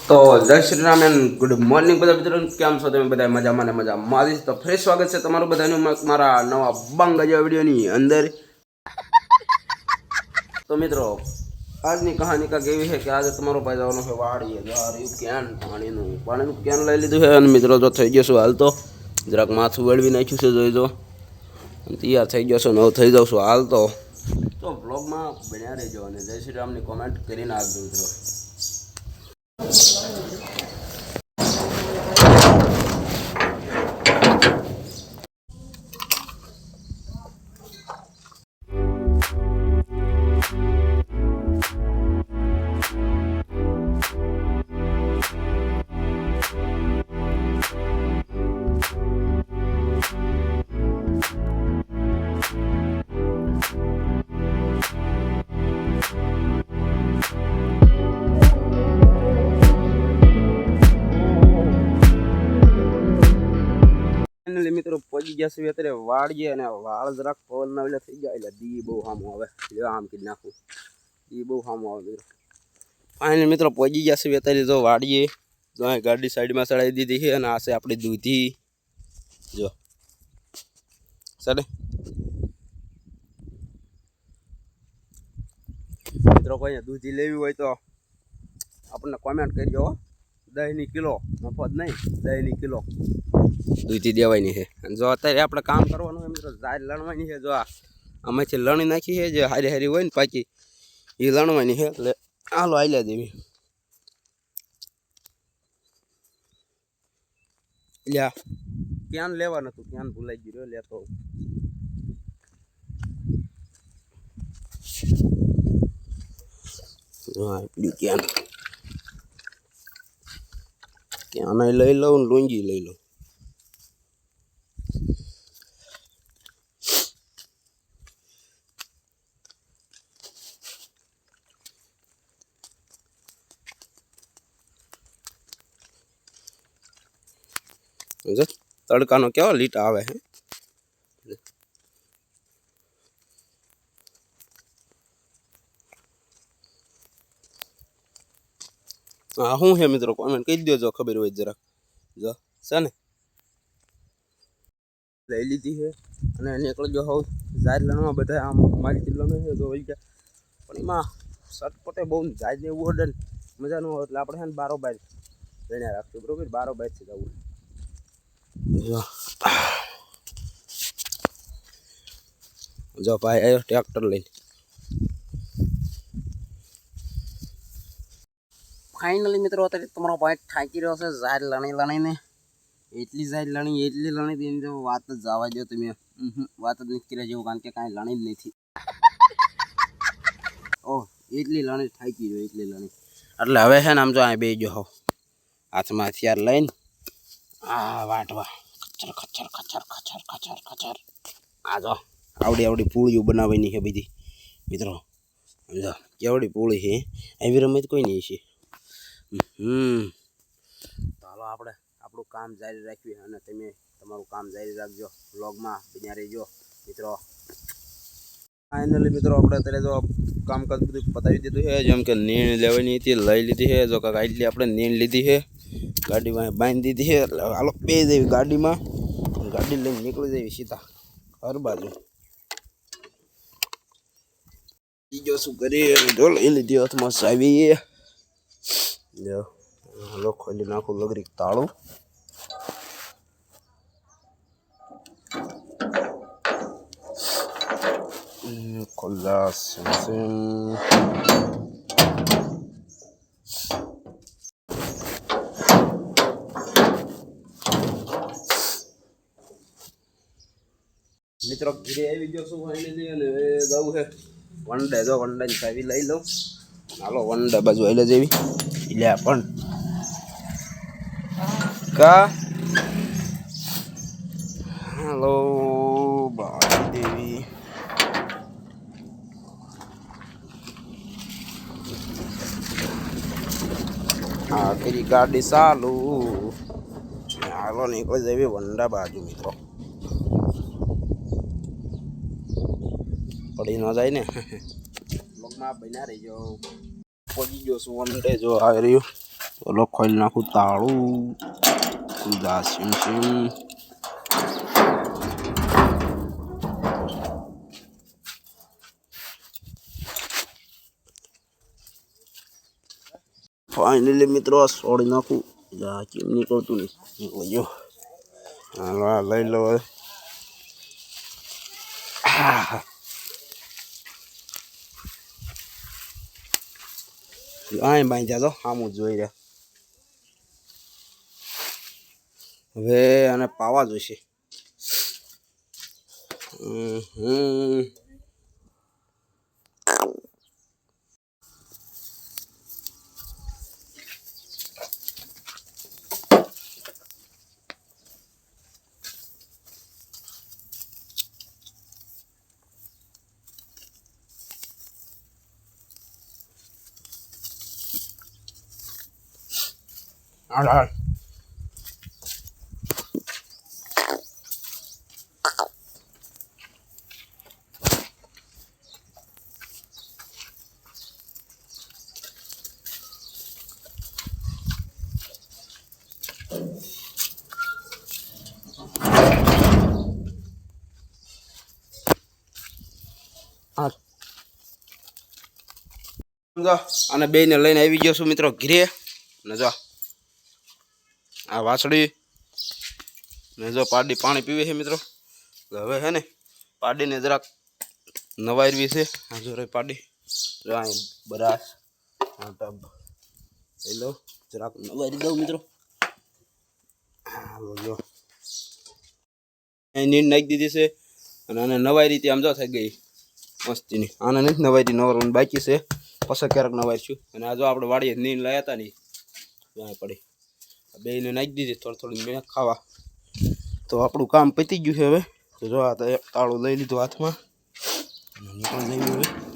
તો જય Shri Ram and good morning બધા મિત્રો, કેમ છો તમે બધા? મજામાં ને મજામાં. તો ફ્રેશ સ્વાગત છે તમારું બધાનું મારા નવા બંગાજા વિડીયોની અંદર. તો મિત્રો આજની કહાની કાંઈક એવી છે કે આજે તમારો ભાઈ જવાનો છે વાડીએ. પાણીનું કેન લઈ લીધું છે અને મિત્રો જો થઈ જશું હાલ તો જરાક માથું વળવી નાખ્યું છે, જોઈ જો તૈયાર થઈ જશો ને થઈ જાઉં છું હાલ તો બ્લોગમાં બન્યા રહેજો અને જય શ્રી રામની કોમેન્ટ કરીને આપજો મિત્રો. મિત્રો પહોંચી ગયા છે અત્યારે વાળીએ અને વાળ જરાક પવન ના એટલે થઈ જાય એટલે દી બહુ સામું આવે. જો આમ કીધું નાખું, દી બહુ સામું આવે મિત્રો. ફાઇનલ મિત્રો પહોંચી ગયા છે અત્યારે જો વાળીએ. જો અહીં ગાડી સાઈડમાં ચડાવી દીધી છે અને આ છે આપણી દૂધી. જો ચાલે મિત્રો, કોઈ દૂધી લેવી હોય તો આપણને કોમેન્ટ કરજો. 10 કિલો મફત નહીં, 10 કિલો દૂધી દેવાની છે. અને જો અત્યારે આપણે કામ કરવાનું હોય મિત્રો, ઝાડ લણવાની છે. જો આમાંથી લણી નાખી છે, જે હારી હારી હોય ને પાકી એ લણવાની છે. એટલે હાલો આલ્યા દેવી. લ્યા ક્યાં લેવાનું હતું, ક્યાં ભૂલાઈ ગયું લેતો. ક્યાં ક્યાં લઈ લઉં, લુંગી લઈ લઉં. તડકાનો કેવો લીટ આવે છે. હા શું છે મિત્રો, કોમેન્ટ કહી દેજો ખબર હોય જરાક. જો છે ને લઈ લીધી છે અને નીકળજો હોવ ઝાડ લણવા. બધા આમ મારી લણે છે જો વહી ગયા, પણ એમાં સટપટે બહુ ઝાડ ને એવું ઓર્ડર મજા ન હોય. એટલે આપણે છે ને બારોબાર લઈને રાખશું બરોબર. બારોબાર છે જવું. જો ભાઈ આવ્યો ટ્રેક્ટર લઈને. ફાઇનલી મિત્રો અત્યારે તમારો ભાઈ થાકી રહ્યો છે ઝાડ લણીને. એટલી ઝાડ એટલી લણી તેની તો વાત જ જવા દો તમે. વાત જ નીકળી જેવું, કારણ કે કાંઈ લણી જ નથી. ઓહ એટલી લણી થાકી રહ્યો, એટલી લણી. એટલે હવે છે ને આમ જો આ બે જો હાથમાં હથિયાર લઈને આ વાટવા ખચર ખચર ખચર ખચર ખચર ખચર. આ જો આવડી પૂળીઓ બનાવવાની છે બધી મિત્રો. સમજો કેવડી પૂળી છે. એવી રમત કોઈ નહીં છે. ચાલો આપણે આપણું કામ જારી રાખીએ અને તમે તમારું કામ જારી રાખજો. વ્લોગમાં બન્યા રહેજો મિત્રો. ફાઇનલી મિત્રો આપણે અત્યારે જો કામકાજ બધું પતાવી દીધું છે. જેમ કે નીણ લેવાની હતી લઈ લીધી છે. જો કાંઈક એટલી આપણે નીણ લીધી છે, ગાડીમાં બાંધી દીધી છે. એટલે હાલો બે જેવી ગાડીમાં, ગાડી લઈને નીકળી જવી સીધા ઘર બાજુ. બીજો શું કરીએ, જો લઈ લીધી હાથમાં ચાવી. જો હાલો ખોલી નાખું લગરી તાળું. ખોલાસ મિત્રો ઘરે આવી ગયો છું ફાઇનલી. અને જવું છે વનડે. જો વનડેની ચાવી લઈ લઉં. હાલો વનડે બાજુ એટલે જેવી એટલે પણ કા હાલો દેવી. હા કરી ગાડી ચાલુ. હાલો નીકળી જવી વંડા બાજુ મિત્રો. પડી ન જાય ને. બ્લોગમાં બન્યા રહીજો. પહોંચી ગયો છું વન ડે જો આવી રહ્યું. ચલો ખોલી નાખું તાળું જા સીમ સીમ ફાઇનલી મિત્રો છોડી નાખું જા કેમ નીકળતું નહીં નીકળી ગયો હાલો લઈ લો આ બાંધ્યા તો આમ જોઈ રહ્યા હવે આને પાવા જોઈશે હાલ અને બેને લઈને આવી ગયો છું મિત્રો ઘરે ને જો આ વાસળી ને જો પાડી પાણી પીવે છે મિત્રો હવે હે ને પાડીને જરાક નવારવી છે આ જો રે પાડી જો આ બરાસ આ ટબ હેલો જરાક નવારી દઉં મિત્રો હા જો નીંદ નાખી દીધી છે અને આને નવાઈ રીતે આમ જો થઈ ગઈ મસ્તીની આને નથી નવારી નવરવાનું બાકી છે પછી ક્યારેક નવાઈ છું અને આ જો આપણે વાડીએ નીંદ લાયા હતા ને ત્યાં પડી બેને નાખી દીધી થોડી થોડી મેં ખાવા તો આપણું કામ પતી ગયું છે હવે તો જો આ તાળું લઈ લીધું હાથમાં નીકળી જઈએ હવે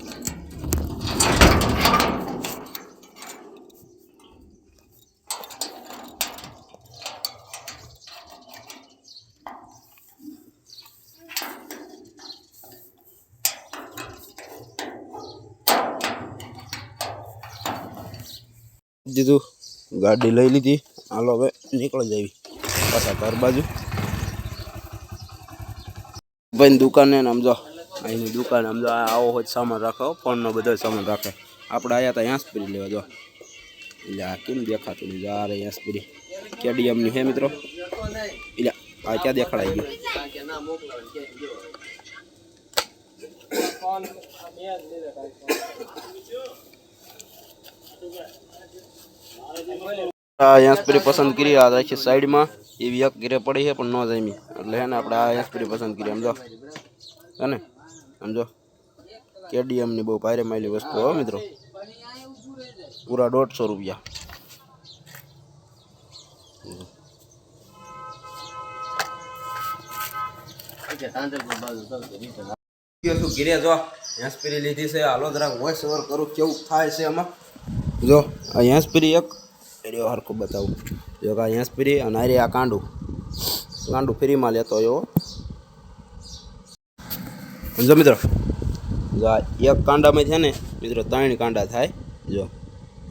દીધું ગાડી લઈ લીધી હાલો હવે નીકળી જાવી પાછા ઘર બાજુ ભાઈ દુકાને સમજો અહીંની દુકાન સમજો આવો હોય સામાન રાખો ફોનનો બધો સામાન રાખે આપણે આવ્યા હતા યાંસપીરી લેવા જો એટલે આ કેમ દેખાતું નહીં આ રે યાંસપીરી કેડીએમની હે મિત્રો એટલે આ ક્યાં દેખાડાઈ ગયું યાંસપીરી પસંદ કરી આ રાખી સાઈડમાં એવી એક ઘરે પડી છે પણ ન જમી એટલે હે ને આપણે આ યાંસપીરી પસંદ કરી સમજો હે ને સમજો કેડીએમની બહુ ભારે માયલી વસ્તુ હો મિત્રો પૂરા 150 રૂપિયા ઘીરે જો યાંસપીરી લીધી છે હાલો જરાક વોઇસ ઓવર કરું કેવું થાય છે એમાં જો આ યાંસપીરી એક એરિયો હરખું બતાવું જો આ યાંસપીરી અને આરે આ કાંડું ફ્રીમાં લેતો એવો સમજો મિત્રો જો આ એક કાંડામાં છે ને મિત્રો 3 કાંડા થાય જો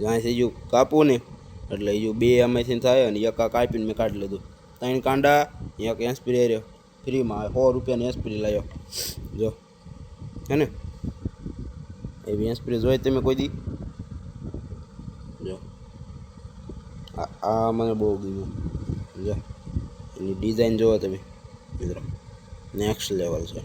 અહીંથી જો કાપવું ને એટલે એ 2 આમાંથી થાય અને એક આ કાપીને મેં કાઢી લીધું 3 કાંડા એક યાંસપીરી રહ્યો ફ્રીમાં 100 રૂપિયાની યાંસપીરી લાવ્યો જો હે ને એવી યાંસપીરી જોઈ તમે કોઈ દી જો આ મને બહુ ગમ્યું જો એની ડિઝાઇન જોવો તમે મિત્રો નેક્સ્ટ લેવલ છે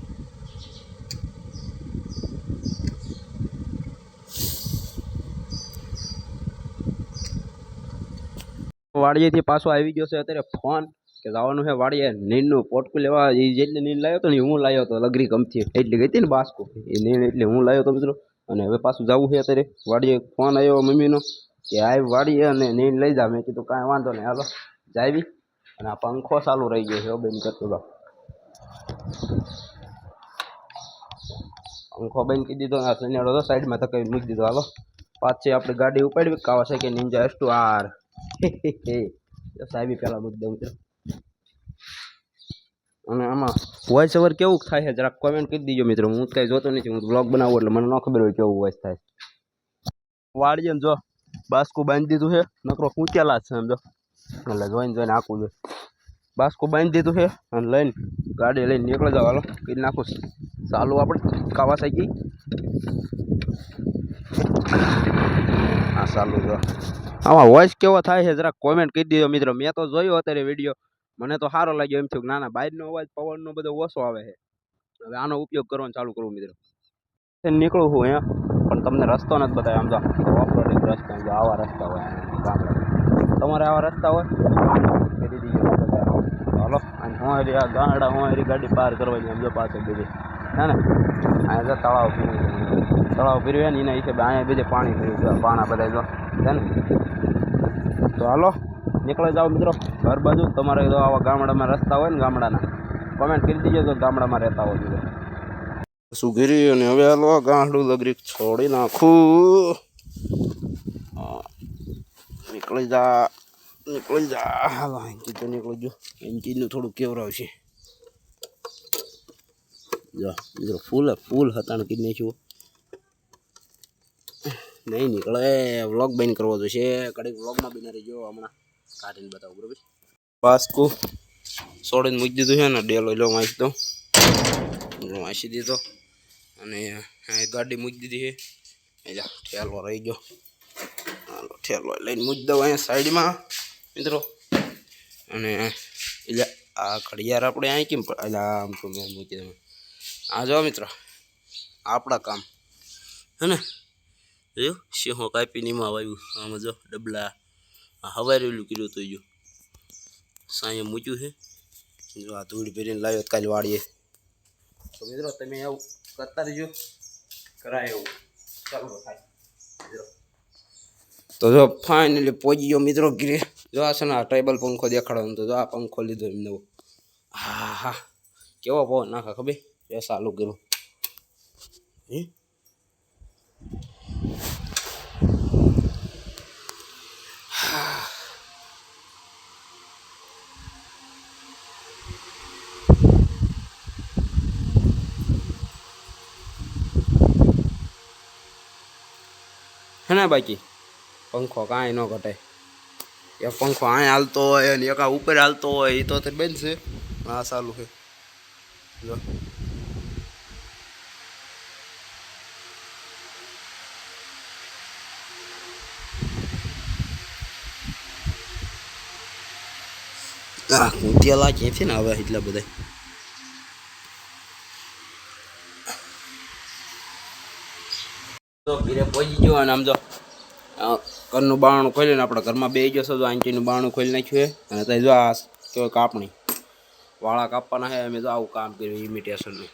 વાડીએથી પાછો આવી ગયો છે અત્યારે ફોન કે જવાનું છે વાડીએ નીંદનું પોટકું લેવા એ જેટલી નીંદ લાવ્યો હતો ને હું લાવ્યો હતો લગરી ગમતી એટલી ગઈ હતી ને બાસ્કો એ નીંદ એટલે હું લાવ્યો હતો મિત્રો અને હવે પાછું જવું છે અત્યારે વાડીએ ફોન આવ્યો મમ્મીનો કે આ વાડીએ અને નીંદ લઈ જા મેં કીધું કાંઈ વાંધો નહીં હાલો જાવી અને આ પંખો ચાલુ રહી ગયો છે બેન કરતો હતો પંખો બેન કીધી દીધો આ સનેડો તો સાઈડમાં તો કઈ મૂકી દીધો હાલો પાછી આપણે ગાડી ઉપાડવી કાવાસાકી નિંજા S2R સાહેબી પેલા મૂકી દઉં મિત્રો અને આમાં વોઇસ ઓવર કેવું થાય છે જરાક કોમેન્ટ કરી દીજો મિત્રો હું કઈ જોતો નથી હું બ્લોગ બનાવું એટલે મને ન ખબર હોય કેવું વોઇસ થાય વાડીએ જો બાસ્કું બાંધી દીધું છે, નકરો કૂંચેલા જ છે સમજો, એટલે જોઈને આખું છે. બાસ્કું બાંધી દીધું છે અને લઈને ગાડી લઈને નીકળી જાવ. હાલો કરી નાખું ચાલુ આપણે કાવાસાકી. હા ચાલુ જો. આમાં વોઇસ કેવો થાય છે જરા કોમેન્ટ કરી દીધો મિત્રો. મેં તો જોયો અત્યારે વિડીયો, મને તો સારો લાગ્યો. એમ થયું ના બહારનો અવાજ પવનનો બધો ઓછો આવે છે. હવે આનો ઉપયોગ કરવાનો ચાલુ કરવું મિત્રો. નીકળું છું અહીંયા, પણ તમને રસ્તો નથી બતાવ્યો. આમ તો ઓફરોડિંગ રસ્તા, જો આવા રસ્તા હોય ગામડા. તમારે આવા રસ્તા હોય કરી દીજો. હાલો અને હું આ ગાંડા હું ગાડી પાર કરવાની આમ જો પાસે બીજી હે ને. અહીંયા જો તળાવ પીર્યું ને એના હિસાબે અહીંયા બીજે પાણી પીર્યું છે. પાણા બધા જો છે ને. તો હાલો નીકળી જાઓ મિત્રો ઘર બાજુ. તમારે જો આવા ગામડામાં રસ્તા હોય ને ગામડાના, કોમેન્ટ કરી દીજો જો ગામડામાં રહેતા હોય મિત્રો. સુઘરી અને હવે હાલો ગાંડું લગરી છોડી નાખું. નીકળી જા હાલો. અહીંથી તો નીકળી ગયો. એન્જિનનું થોડું કેવરાવશે જો મિત્રો. ફૂલ હતાણ કરી નાખ્યું. નહીં નીકળે. વ્લોગ બંધ કરવો જોઈશે. કડીક વ્લોગમાં બિના રહી ગયો. હમણાં કાઢીને બતાવું બરોબર. બાસ્કું છોડીને મૂકી દીધું છે ને. ડેલો લો વાંચી દો, વાંચી દીધો અને ગાડી મૂકી દીધી છે. એટલે ઠેલો રહી ગયો. હાલો ઠેલો લઈને મૂકી દઉં અહીંયા સાઈડમાં મિત્રો. અને એટલે આ ઘડિયાળ આપણે અહીં કેમ એટલે આમ તો મેં મૂકી દઉં. આ જાઓ મિત્રો આપણા કામ હે ને. જો સિંહો કાપીને એમાં વાવ્યું. આમાં જો ડબલા હવારેલું કર્યું હતું. જો સાંજે મૂક્યું છે. જો આ ધૂળ ભરીને લાવ્યો કાલે વાળીએ. તો મિત્રો તમે એવું કરતા રહીજો, કરાય એવું ચાલો થાય મિત્રો. તો જો ફાઇનલી પહોંચી ગયો મિત્રો ઘરે. જો આ છે ને આ ટેબલ પંખો દેખાડવાનો. તો જો આ પંખો લીધો એમ નવો. હા કેવો પવન નાખા ખબર એ ચાલુ કર્યું. હે ને બાકી પંખો કાંઈ ન ઘટે. એક પંખો અહીં હાલતો હોય અને એક ઉપર હાલતો હોય એ તો બંધ છે. હા ચાલુ છે જો. હા કૂંતિયાલા ક્યાંથી ને હવે એટલા બધા. તો ઘરે પહોંચી ગયો અને આમ જો ઘરનું બારણું ખોલીને આપણે ઘરમાં બે ગયો છો. આંટીનું બારણું ખોલી નાખ્યું છે. અને ત્યાં જો આ કેવું કાપણી વાળા કાપવાના છે. અમે જો આવું કામ કર્યું ઇમિટેશનનું.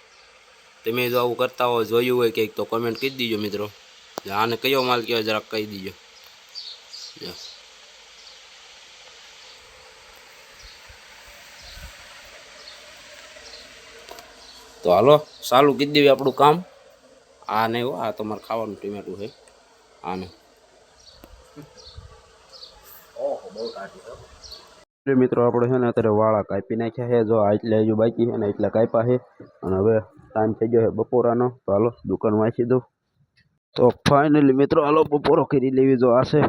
તમે જો આવું કરતા હોય જોયું હોય કંઈક તો કોમેન્ટ કરી દીજો મિત્રો. આને કયો માલ કહેવાય જરાક કહી દીજો. તો હાલો ચાલુ કરી દેવી આપણું કામ. આ નહીં હો, આ તમારે ખાવાનું ટમેટું છે આને. મિત્રો આપણે છે ને અત્યારે વાળા કાપી નાખ્યા છે. જો એટલે હજુ બાકી છે ને એટલા કાપ્યા છે. અને હવે ટાઈમ થઈ ગયો છે બપોરાનો. તો હાલો દુકાન વાંચી દઉં. તો ફાઇનલી મિત્રો હાલો બપોરો કરી લેવી. જો આ છે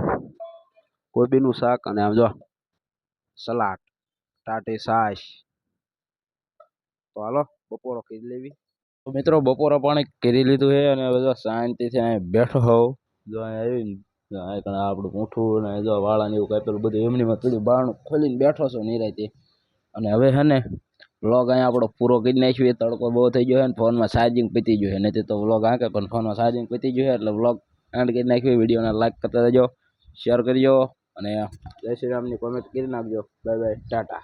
કોબીનું શાક અને આમ જો સલાડ ટાટી છાશ. તો હાલો બપોરો કરી લેવી. તો મિત્રો બપોરો પાણી કરી લીધું છે અને હવે જો શાંતિથી બેઠો હોઉં. જો આવીને આપણું ઊઠું ને જો વાળાને એવું કાપેલું બધું એમની થોડું બારણું ખોલીને બેઠો છો નિરાયતે. અને હવે છે ને વ્લોગ અહીંયા આપણો પૂરો કરી નાખ્યો. તડકો બહુ થઈ ગયો છે ને ફોનમાં ચાર્જિંગ પતી ગયું છે. નથી તો વ્લોગ આંકે પણ ફોનમાં ચાર્જિંગ પતી ગયું છે એટલે વ્લોગ એન્ડ કરી નાખ્યો. વિડીયોને લાઈક કરતા રહેજો, શેર કરજો અને જય શ્રી રામની કોમેન્ટ કરી નાખજો. Bye bye Tata.